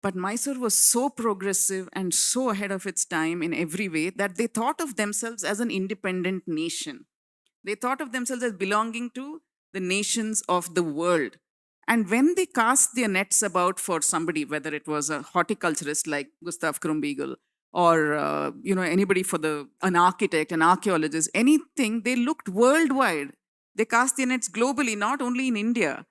But Mysore was so progressive and so ahead of its time in every way that they thought of themselves as an independent nation. They thought of themselves as belonging to the nations of the world. And when they cast their nets about for somebody, whether it was a horticulturist like Gustav Krumbiegel, or anybody an architect, an archaeologist, anything, they looked worldwide. They cast their nets globally, not only in India.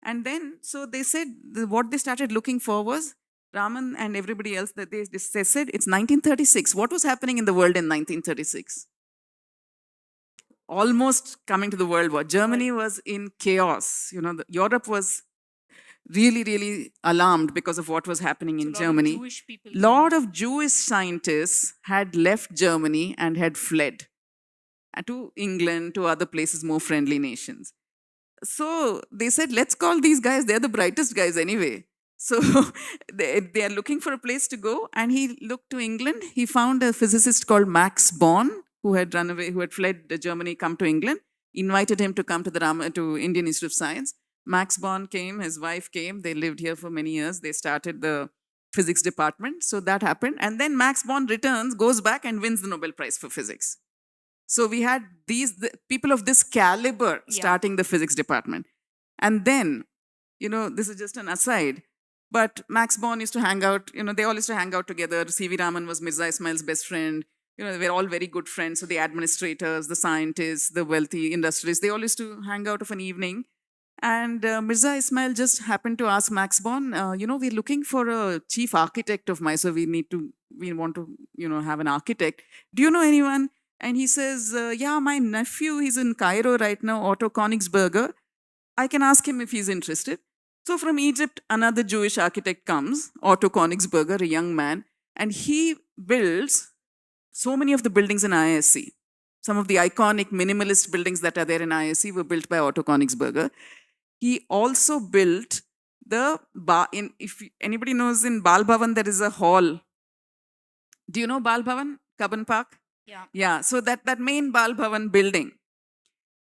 And then, so they said, what they started looking for was Raman and everybody else, that they said it's 1936. What was happening in the world in 1936? almost coming to the World War. Germany was in chaos. Europe was really, really alarmed because of what was happening in
So a lot of
Germany.
Jewish people.
Lot of Jewish scientists had left Germany and had fled to England, to other places, more friendly nations. So they said, let's call these guys, they're the brightest guys anyway. So they are looking for a place to go. And he looked to England. He found a physicist called Max Born, who had run away, who had fled Germany, come to England, invited him to come to to Indian Institute of Science. Max Born came, his wife came, they lived here for many years. They started the physics department. So that happened. And then Max Born returns, goes back and wins the Nobel Prize for Physics. So we had the people of this caliber starting the physics department. And then, this is just an aside, but Max Born used to hang out, they all used to hang out together. C.V. Raman was Mirza Ismail's best friend. They were all very good friends. So the administrators, the scientists, the wealthy industrialists, they all used to hang out of an evening. And Mirza Ismail just happened to ask Max Born, we're looking for a chief architect of Mysore. We want to, have an architect. Do you know anyone? And he says, yeah, my nephew, he's in Cairo right now, Otto Königsberger. I can ask him if he's interested. So from Egypt, another Jewish architect comes, Otto Königsberger, a young man, and he builds so many of the buildings in IISc. Some of the iconic minimalist buildings that are there in IISc were built by Otto Königsberger. He also built if anybody knows, in Bal Bhavan, there is a hall. Do you know Bal Bhavan, Cubbon Park?
Yeah.
Yeah, so that main Bal Bhavan building,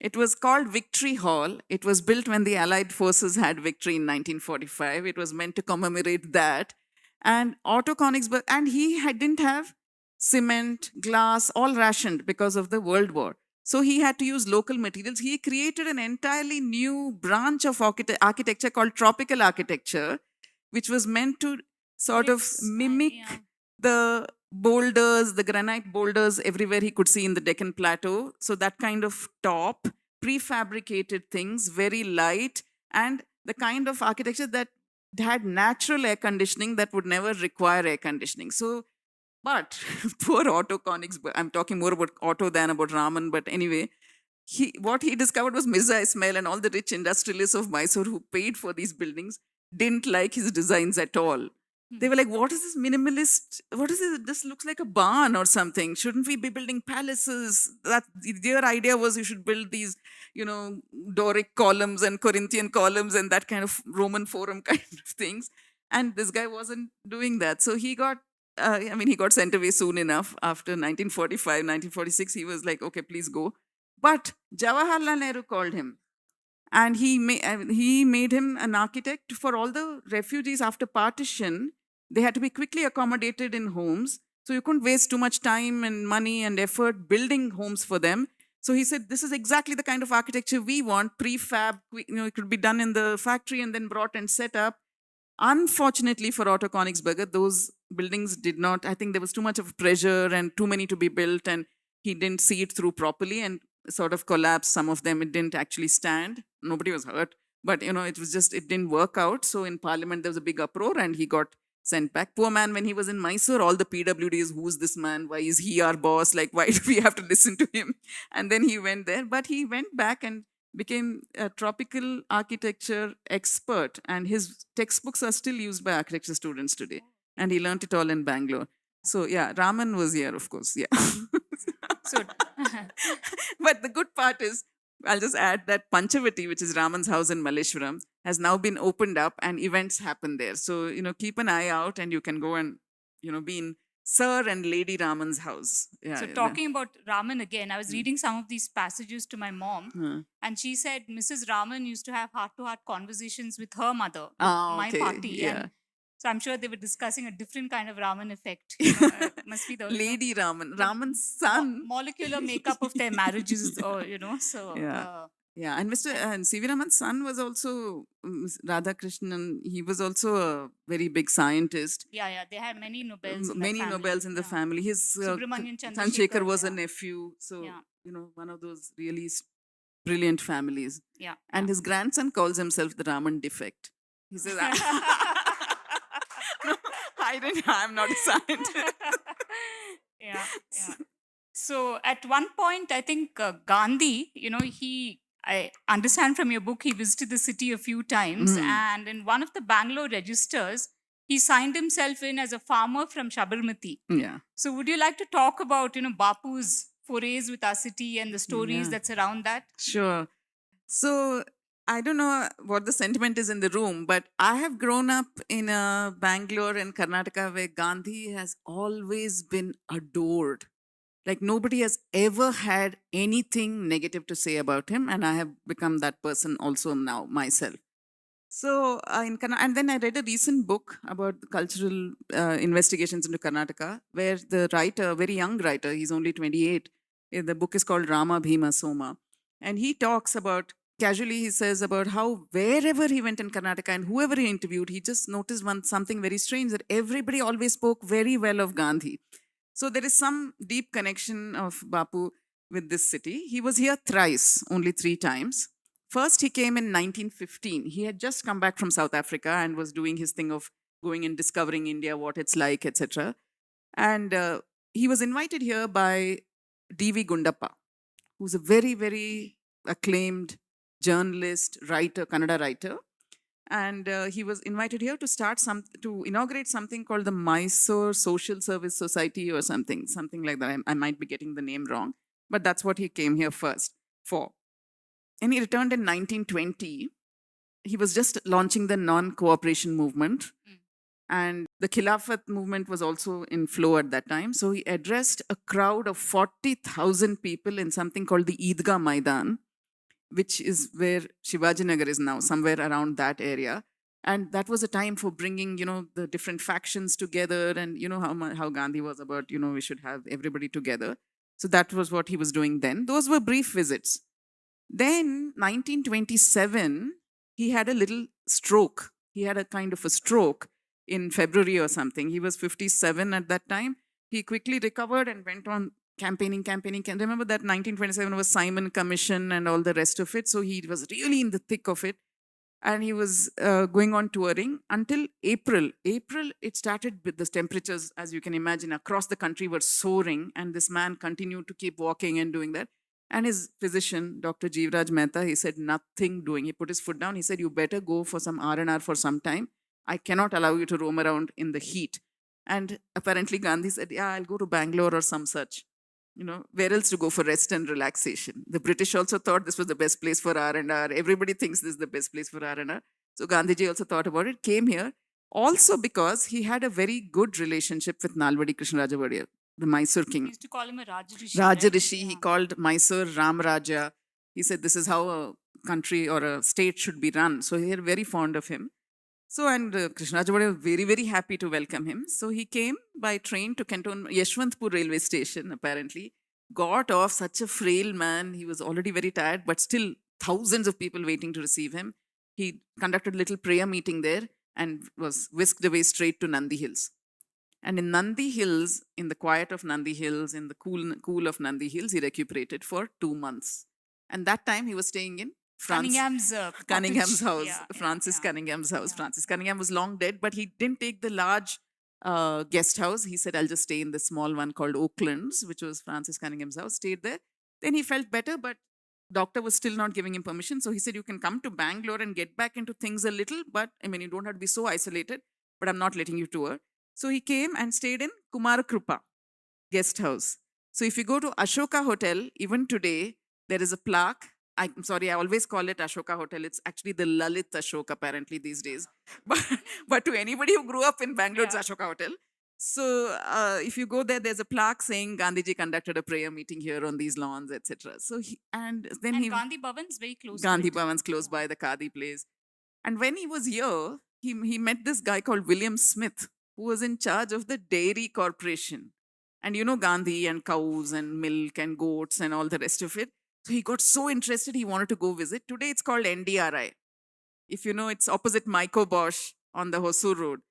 it was called Victory Hall. It was built when the Allied forces had victory in 1945. It was meant to commemorate that. And Otto Königsberg, and he didn't have cement, glass, all rationed because of the World War. So he had to use local materials. He created an entirely new branch of architecture called tropical architecture, which was meant to sort of mimic the boulders, the granite boulders everywhere he could see in the Deccan Plateau. So that kind of top, prefabricated things, very light, and the kind of architecture that had natural air conditioning that would never require air conditioning. So, but poor Otto Königsberg, I'm talking more about Otto than about Raman, but anyway, what he discovered was Mirza Ismail and all the rich industrialists of Mysore who paid for these buildings didn't like his designs at all. They were like, what is this minimalist? What is this? This looks like a barn or something. Shouldn't we be building palaces? Their idea was you should build these, Doric columns and Corinthian columns and that kind of Roman forum kind of things. And this guy wasn't doing that. So he got sent away soon enough. After 1945, 1946, he was like, okay, please go. But Jawaharlal Nehru called him. And he made him an architect for all the refugees after partition. They had to be quickly accommodated in homes. So you couldn't waste too much time and money and effort building homes for them. So he said, this is exactly the kind of architecture we want, prefab, it could be done in the factory and then brought and set up. Unfortunately for Otto Königsberger, those buildings did not, I think there was too much of pressure and too many to be built, and he didn't see it through properly and sort of collapsed. Some of them, it didn't actually stand. Nobody was hurt, but it didn't work out. So in Parliament, there was a big uproar and he got sent back. Poor man, when he was in Mysore, all the PWDs, who's this man? Why is he our boss? Like, why do we have to listen to him? And then he went there, but he went back and became a tropical architecture expert. And his textbooks are still used by architecture students today. And he learned it all in Bangalore. So yeah, Raman was here, of course, yeah.
So,
but the good part is, I'll just add that Panchavati, which is Raman's house in Malleshwaram, has now been opened up and events happen there. So, keep an eye out and you can go and, be in Sir and Lady Raman's house. Yeah,
so talking about Raman again, I was reading some of these passages to my mom,
Hmm.
and she said Mrs. Raman used to have heart-to-heart conversations with her mother,
Ah,
my
okay,
party.
yeah.
And so I'm sure they were discussing a different kind of Raman effect. Must be the
Lady Raman, Raman's son.
molecular makeup of their marriages, or so.
Yeah. Yeah, and C.V. Raman's son was also Radhakrishnan. He was also a very big scientist.
Yeah, they had many Nobels.
Many Nobels in the family. His
Subramanian
Chandrasekhar was a
yeah.
nephew. So,
Yeah.
one of those really brilliant families.
Yeah.
And his grandson calls himself the Raman defect. He says, I'm not a scientist.
Yeah. So at one point, I think Gandhi, I understand from your book, he visited the city a few times. And in one of the Bangalore registers, he signed himself in as a farmer from Sabarmati.
Yeah.
So would you like to talk about, Bapu's forays with our city and the stories
Yeah.
that surround that?
Sure. So I don't know what the sentiment is in the room, but I have grown up in Bangalore and Karnataka where Gandhi has always been adored. Like nobody has ever had anything negative to say about him, and I have become that person also now myself. So and then I read a recent book about the cultural investigations into Karnataka, where the writer, a very young writer, he's only 28. The book is called Rama Bhima Soma, and he talks about casually. He says about how wherever he went in Karnataka and whoever he interviewed, he just noticed something very strange, that everybody always spoke very well of Gandhi. So there is some deep connection of Bapu with this city. He was here thrice, only 3 times. First, he came in 1915. He had just come back from South Africa and was doing his thing of going and discovering India, what it's like, etc. And he was invited here by D.V. Gundappa, who's a very, very acclaimed journalist, writer, Kannada writer. And he was invited here to inaugurate something called the Mysore Social Service Society or something like that. I might be getting the name wrong, but that's what he came here first for. And he returned in 1920. He was just launching the non-cooperation movement. And the Khilafat movement was also in flow at that time. So he addressed a crowd of 40,000 people in something called the Eidgah Maidan, which is where Shivaji Nagar is now, somewhere around that area. And that was a time for bringing, the different factions together, and how Gandhi was about, we should have everybody together. So that was what he was doing then. Those were brief visits. Then 1927, he had a little stroke. He had a kind of a stroke in February or something. He was 57 at that time. He quickly recovered and went on campaigning. Remember that 1927 was Simon Commission and all the rest of it. So he was really in the thick of it. And he was going on touring until April. April, it started with the temperatures, as you can imagine, across the country were soaring. And this man continued to keep walking and doing that. And his physician, Dr. Jeevraj Mehta, he said, nothing doing. He put his foot down. He said, you better go for some R&R for some time. I cannot allow you to roam around in the heat. And apparently Gandhi said, yeah, I'll go to Bangalore or some such. Where else to go for rest and relaxation? The British also thought this was the best place for R&R. Everybody thinks this is the best place for R&R. So Gandhiji also thought about it, came here. Also because he had a very good relationship with Nalvadi Krishnaraja Vadiya, the Mysore king.
He used to call him a Rajarishi.
Rajarishi,
right?
he called Mysore Ram Raja. He said this is how a country or a state should be run. So he was very fond of him. So, and Krishnaraja Vadiya was very, very happy to welcome him. So he came by train to Yeshwantpur railway station, apparently. Got off, such a frail man. He was already very tired, but still thousands of people waiting to receive him. He conducted a little prayer meeting there and was whisked away straight to Nandi Hills. And in Nandi Hills, in the quiet of Nandi Hills, in the cool of Nandi Hills, he recuperated for 2 months. And that time he was staying in
Cunningham's
house,
Yeah,
Francis
yeah.
Cunningham's house.
Yeah.
Francis Cunningham was long dead, but he didn't take the large guest house. He said, I'll just stay in the small one called Oaklands, which was Francis Cunningham's house, stayed there. Then he felt better, but doctor was still not giving him permission. So he said, you can come to Bangalore and get back into things a little, but you don't have to be so isolated, but I'm not letting you tour. So he came and stayed in Kumarakrupa guest house. So if you go to Ashoka Hotel, even today, there is a plaque. I'm sorry, I always call it Ashoka Hotel. It's actually the Lalit Ashok, apparently, these days. But to anybody who grew up in Bangalore, it's Ashoka Hotel. So if you go there, there's a plaque saying Gandhiji conducted a prayer meeting here on these lawns, etc. So
And Gandhi Bhavan's very close
Gandhi
to it.
Bhavan's close by, the Khadi place. And when he was here, he met this guy called William Smith, who was in charge of the Dairy Corporation. And Gandhi and cows and milk and goats and all the rest of it. So he got so interested, he wanted to go visit. Today it's called NDRI. If you know, it's opposite Maiko Bosch on the Hosur Road.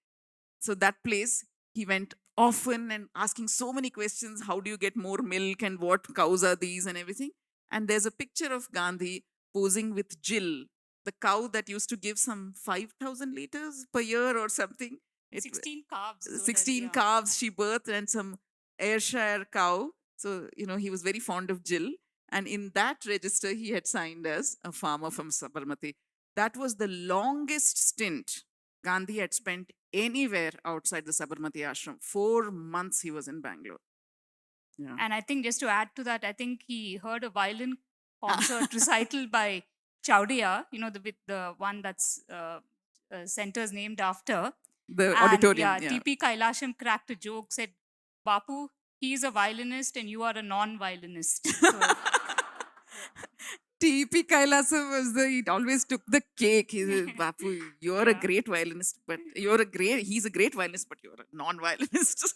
So that place, he went often and asking so many questions. How do you get more milk and what cows are these and everything? And there's a picture of Gandhi posing with Jill, the cow that used to give some 5,000 liters per year or something.
16 calves.
16 calves she birthed and some Ayrshire cow. So, he was very fond of Jill. And in that register, he had signed as a farmer from Sabarmati. That was the longest stint Gandhi had spent anywhere outside the Sabarmati ashram. 4 months he was in Bangalore. Yeah.
And I think just to add to that, I think he heard a violin concert recital by Chowdia, with the one that's center's named after.
The
And
auditorium. Yeah.
TP Kailasham cracked a joke, said, Bapu, he's a violinist and you are a non-violinist. So,
T.P. Kailasam he always took the cake. He said, Bapu, you're a
Yeah.
great violinist, but he's a great violinist, but you're a non-violinist.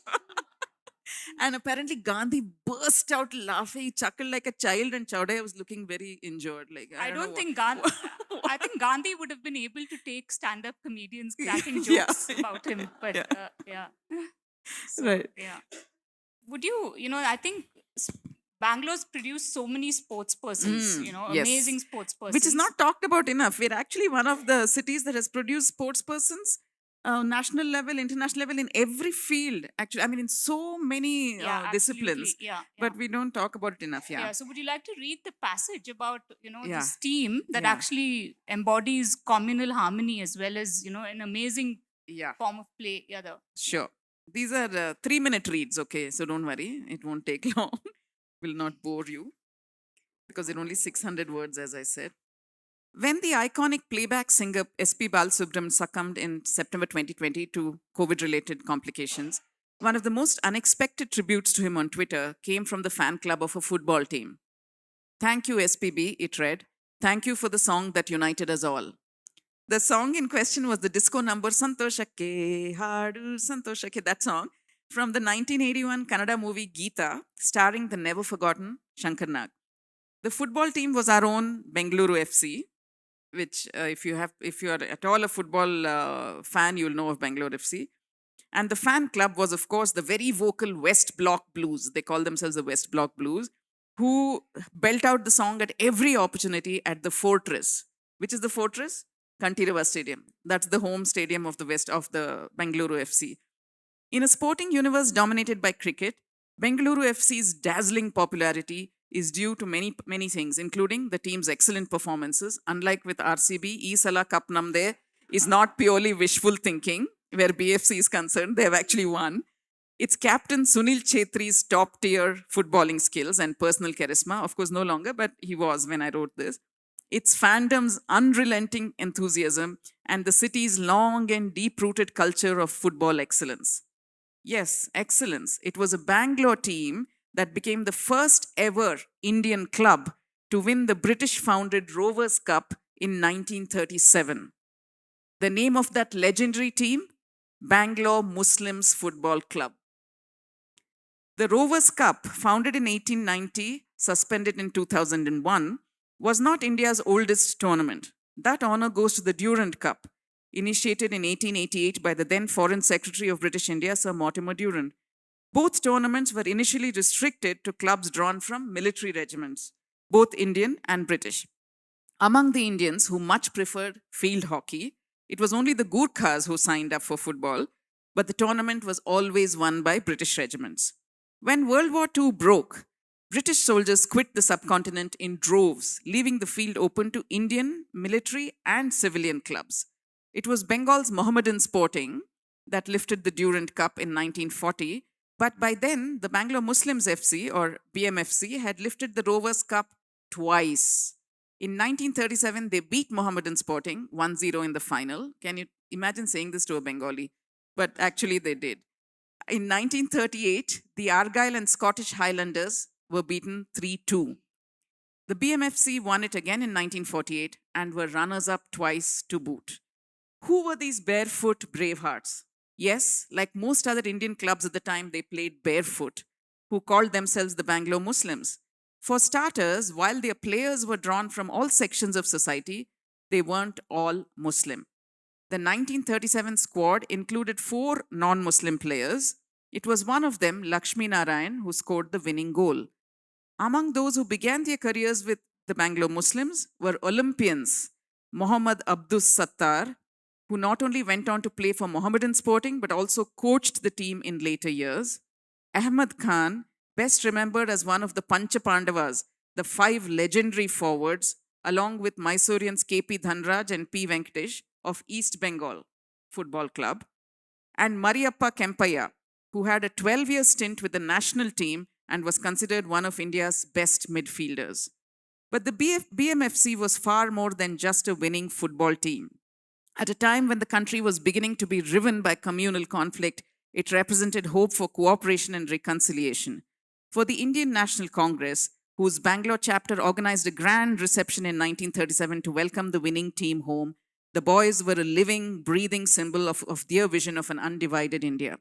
And apparently Gandhi burst out laughing. He chuckled like a child, and Chowdhury was looking very injured. Like,
I
know
don't
what-
think Gandhi. I think Gandhi would have been able to take stand-up comedians cracking
Yeah,
jokes about him, but
yeah.
So,
Right.
Yeah. Would you? I think Bangalore's produced so many sports persons.
yes.
Amazing sports persons.
Which is not talked about enough. We're actually one of the cities that has produced sports persons, national level, international level, in every field. Actually, I mean, in so many disciplines.
Absolutely. Yeah.
But we don't talk about it enough. Yeah.
So would you like to read the passage about
Yeah.
this team that
Yeah.
actually embodies communal harmony as well as an amazing
Yeah.
form of play? Yeah.
Sure. These are 3-minute reads, okay? So don't worry, it won't take long. Will not bore you because they're only 600 words, as I said. When the iconic playback singer S.P. Balasubramanian succumbed in September 2020 to COVID-related complications, one of the most unexpected tributes to him on Twitter came from the fan club of a football team. Thank you, SPB, it read. Thank you for the song that united us all. The song in question was the disco number Santoshake, Hadu Santoshake, that song from the 1981 Kannada movie Geeta, starring the never forgotten Shankar Nag. The football team was our own Bengaluru FC, which if you are at all a football fan, you'll know of Bangalore FC. And the fan club was, of course, the very vocal West Block Blues. They call themselves the West Block Blues, who belt out the song at every opportunity at the Fortress. Which is the Fortress? Kantirava Stadium. That's the home stadium of the Bengaluru FC. In a sporting universe dominated by cricket, Bengaluru FC's dazzling popularity is due to many, many things, including the team's excellent performances. Unlike with RCB, Isala Cup Namde is not purely wishful thinking, where BFC is concerned. They have actually won. Its captain Sunil Chetri's top-tier footballing skills and personal charisma, of course no longer, but he was when I wrote this. Its fandom's unrelenting enthusiasm and the city's long and deep-rooted culture of football excellence. Yes, excellence. It was a Bangalore team that became the first ever Indian club to win the British-founded Rovers Cup in 1937. The name of that legendary team? Bangalore Muslims Football Club. The Rovers Cup, founded in 1890, suspended in 2001, was not India's oldest tournament. That honor goes to the Durand Cup, initiated in 1888 by the then Foreign Secretary of British India, Sir Mortimer Durand. Both tournaments were initially restricted to clubs drawn from military regiments, both Indian and British. Among the Indians who much preferred field hockey, it was only the Gurkhas who signed up for football, but the tournament was always won by British regiments. When World War II broke, British soldiers quit the subcontinent in droves, leaving the field open to Indian, military, and civilian clubs. It was Bengal's Mohammedan Sporting that lifted the Durand Cup in 1940, but by then, the Bangalore Muslims FC, or BMFC, had lifted the Rovers Cup twice. In 1937, they beat Mohammedan Sporting 1-0 in the final. Can you imagine saying this to a Bengali? But actually, they did. In 1938, the Argyle and Scottish Highlanders were beaten 3-2. The BMFC won it again in 1948 and were runners-up twice to boot. Who were these barefoot bravehearts? Yes, like most other Indian clubs at the time, they played barefoot, who called themselves the Bangalore Muslims. For starters, while their players were drawn from all sections of society, they weren't all Muslim. The 1937 squad included 4 non-Muslim players. It was one of them, Lakshmi Narayan, who scored the winning goal. Among those who began their careers with the Bangalore Muslims were Olympians, Mohammad Abdus Sattar, who not only went on to play for Mohammedan Sporting, but also coached the team in later years, Ahmad Khan, best remembered as one of the Pancha Pandavas, the 5 legendary forwards, along with Mysoreans KP Dhanraj and P. Venkatesh of East Bengal Football Club, and Mariappa Kempaiah, who had a 12-year stint with the national team and was considered one of India's best midfielders. But the BMFC was far more than just a winning football team. At a time when the country was beginning to be riven by communal conflict, it represented hope for cooperation and reconciliation. For the Indian National Congress, whose Bangalore chapter organized a grand reception in 1937 to welcome the winning team home, the boys were a living, breathing symbol of their vision of an undivided India.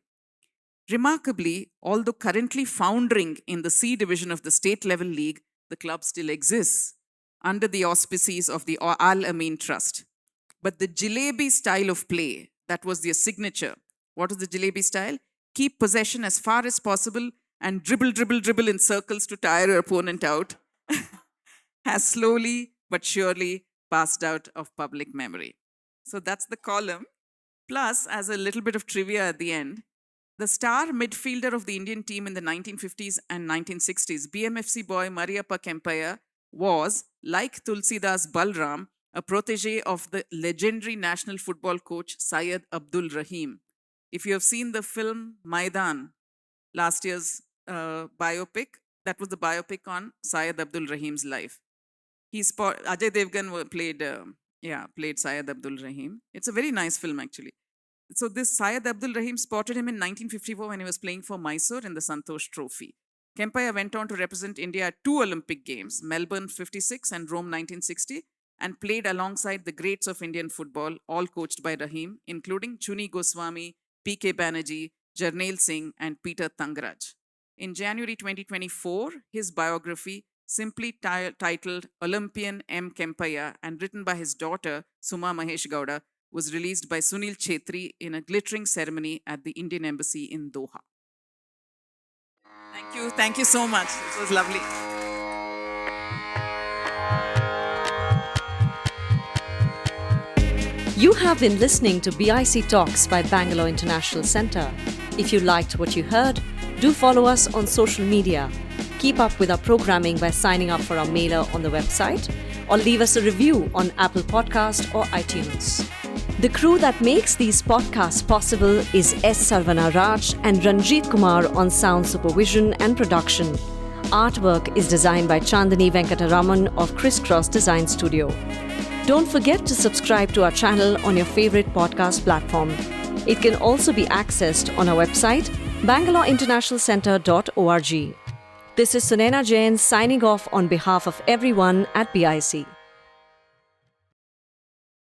Remarkably, although currently foundering in the C division of the state-level league, the club still exists under the auspices of the Al Amin Trust. But the Jalebi style of play, that was their signature. What is the Jalebi style? Keep possession as far as possible and dribble in circles to tire your opponent out, has slowly but surely passed out of public memory. So that's the column. Plus, as a little bit of trivia at the end, the star midfielder of the Indian team in the 1950s and 1960s, BMFC boy Mariappa Kempaiah, was, like Tulsidas Balram, a protege of the legendary national football coach Syed Abdul Rahim. If you have seen the film Maidan, last year's biopic, that was the biopic on Syed Abdul Rahim's life. Ajay Devgan played Syed Abdul Rahim. It's a very nice film, actually. So this Syed Abdul Rahim spotted him in 1954 when he was playing for Mysore in the Santosh Trophy. Kempaiah went on to represent India at 2 Olympic Games, Melbourne 56 and Rome 1960, and played alongside the greats of Indian football, all coached by Rahim, including Chuni Goswami, P.K. Banerjee, Jarnail Singh, and Peter Tangraj. In January 2024, his biography, simply titled Olympian M. Kempaiah and written by his daughter, Suma Mahesh Gowda, was released by Sunil Chetri in a glittering ceremony at the Indian Embassy in Doha. Thank you so much. This was lovely.
You have been listening to BIC Talks by Bangalore International Centre. If you liked what you heard, do follow us on social media. Keep up with our programming by signing up for our mailer on the website or leave us a review on Apple Podcast or iTunes. The crew that makes these podcasts possible is S. Sarvana Raj and Ranjit Kumar on sound supervision and production. Artwork is designed by Chandani Venkataraman of Crisscross Design Studio. Don't forget to subscribe to our channel on your favorite podcast platform. It can also be accessed on our website, bangaloreinternationalcentre.org. This is Sunaina Jain signing off on behalf of everyone at BIC.